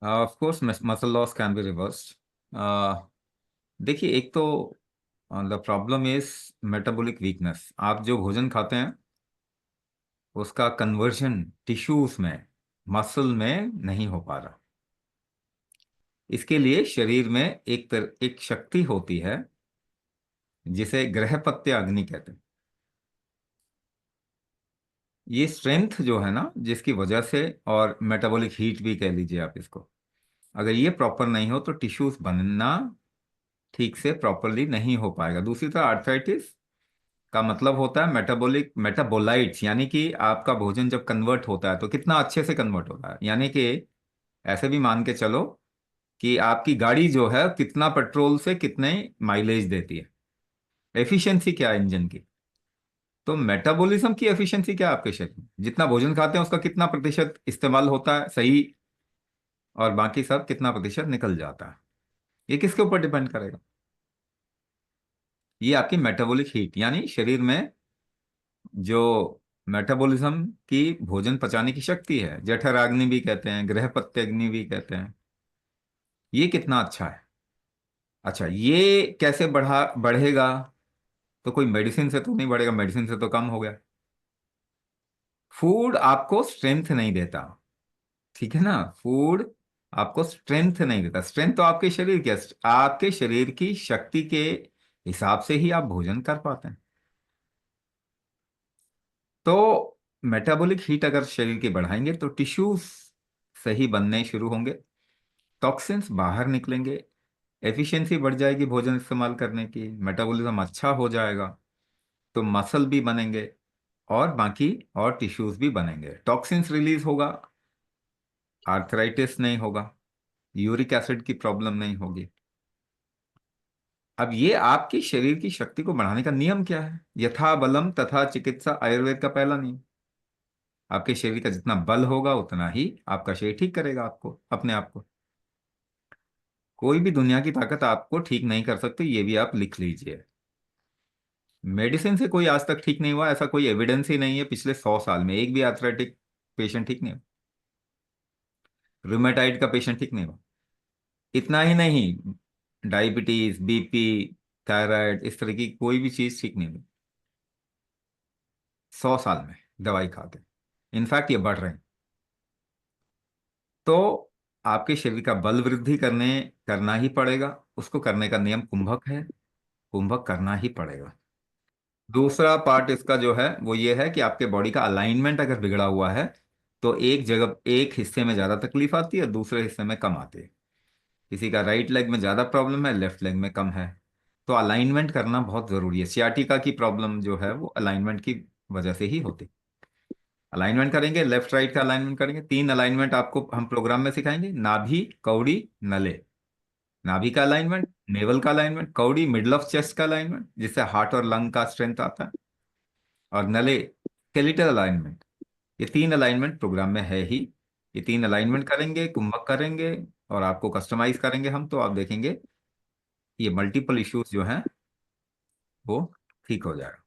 Of course muscle loss can be reversed. देखिए, एक तो the problem is metabolic weakness. आप जो भोजन खाते हैं उसका कन्वर्जन टिश्यूज में, मसल में नहीं हो पा रहा। इसके लिए शरीर में एक शक्ति होती है जिसे गृहपत्य अग्नि कहते हैं। ये स्ट्रेंथ जो है ना, जिसकी वजह से, और मेटाबॉलिक हीट भी कह लीजिए आप इसको, अगर ये प्रॉपर नहीं हो तो टिश्यूज बनना ठीक से प्रॉपरली नहीं हो पाएगा। दूसरी तरह आर्थराइटिस का मतलब होता है मेटाबॉलिक मेटाबोलाइट्स, यानी कि आपका भोजन जब कन्वर्ट होता है तो कितना अच्छे से कन्वर्ट होता है। यानी कि ऐसे भी मान के चलो कि आपकी गाड़ी जो है कितना पेट्रोल से कितने माइलेज देती है, एफिशिएंसी क्या है इंजन की। तो मेटाबॉलिज्म की एफिशिएंसी क्या है आपके शरीर में, जितना भोजन खाते हैं उसका कितना प्रतिशत इस्तेमाल होता है सही, और बाकी सब कितना प्रतिशत निकल जाता है, ये किसके ऊपर डिपेंड करेगा? ये आपकी मेटाबॉलिक हीट, यानी शरीर में जो मेटाबॉलिज्म की, भोजन पचाने की शक्ति है, जठराग्नि भी कहते हैं, गृहपत्य अग्नि भी कहते हैं, ये कितना अच्छा है। अच्छा, ये कैसे बढ़ेगा? तो कोई मेडिसिन से तो नहीं बढ़ेगा, मेडिसिन से तो कम हो गया। फूड आपको स्ट्रेंथ नहीं देता, ठीक है ना। फूड आपको स्ट्रेंथ नहीं देता। स्ट्रेंथ तो आपके शरीर की, आपके शरीर की शक्ति के हिसाब से ही आप भोजन कर पाते हैं। तो मेटाबॉलिक हीट अगर शरीर की बढ़ाएंगे तो टिश्यूज सही बनने शुरू होंगे, टॉक्सिन्स बाहर निकलेंगे, एफिशिएंसी बढ़ जाएगी भोजन इस्तेमाल करने की, मेटाबॉलिज्म अच्छा हो जाएगा, तो मसल भी बनेंगे और बाकी और टिश्यूज भी बनेंगे, टॉक्सिन्स रिलीज होगा, आर्थराइटिस नहीं होगा, यूरिक एसिड की प्रॉब्लम नहीं होगी। अब ये आपकी शरीर की शक्ति को बढ़ाने का नियम क्या है? यथा बलम तथा चिकित्सा, आयुर्वेद का पहला नियम। आपके शरीर का जितना बल होगा उतना ही आपका शरीर ठीक करेगा आपको, अपने आप को। कोई भी दुनिया की ताकत आपको ठीक नहीं कर सकती, ये भी आप लिख लीजिए। मेडिसिन से कोई आज तक ठीक नहीं हुआ, ऐसा कोई एविडेंस ही नहीं है पिछले 100 साल में, एक भी आर्थराइटिक पेशेंट ठीक नहीं हुआ, रूमेटाइड का पेशेंट ठीक नहीं हुआ। इतना ही नहीं, डायबिटीज, बीपी, थायराइड, इस तरह की कोई भी चीज ठीक नहीं हुई 100 साल में, दवाई खाते। इनफैक्ट ये बढ़ रहे हैं। तो आपके शरीर का बल वृद्धि करना ही पड़ेगा। उसको करने का नियम कुंभक है, कुंभक करना ही पड़ेगा। दूसरा पार्ट इसका जो है वो ये है कि आपके बॉडी का अलाइनमेंट अगर बिगड़ा हुआ है तो एक जगह, एक हिस्से में ज्यादा तकलीफ आती है, दूसरे हिस्से में कम आती है। किसी का राइट लेग में ज्यादा प्रॉब्लम है, लेफ्ट लेग में कम है। तो अलाइनमेंट करना बहुत जरूरी है। सियाटिका की प्रॉब्लम जो है वो अलाइनमेंट की वजह से ही होती है। अलाइनमेंट करेंगे, लेफ्ट राइट का अलाइनमेंट करेंगे। 3 अलाइनमेंट आपको हम प्रोग्राम में सिखाएंगे: नाभि, कौड़ी, नले। नाभि का अलाइनमेंट, नेवल का अलाइनमेंट, कौड़ी मिडल ऑफ चेस्ट का अलाइनमेंट जिससे हार्ट और लंग का स्ट्रेंथ आता है, और नले स्केलेटल अलाइनमेंट। ये 3 अलाइनमेंट प्रोग्राम में है ही। ये 3 अलाइनमेंट करेंगे, कुंभक करेंगे, और आपको कस्टमाइज करेंगे हम, तो आप देखेंगे ये मल्टीपल इश्यूज जो हैं वो ठीक हो जाएगा।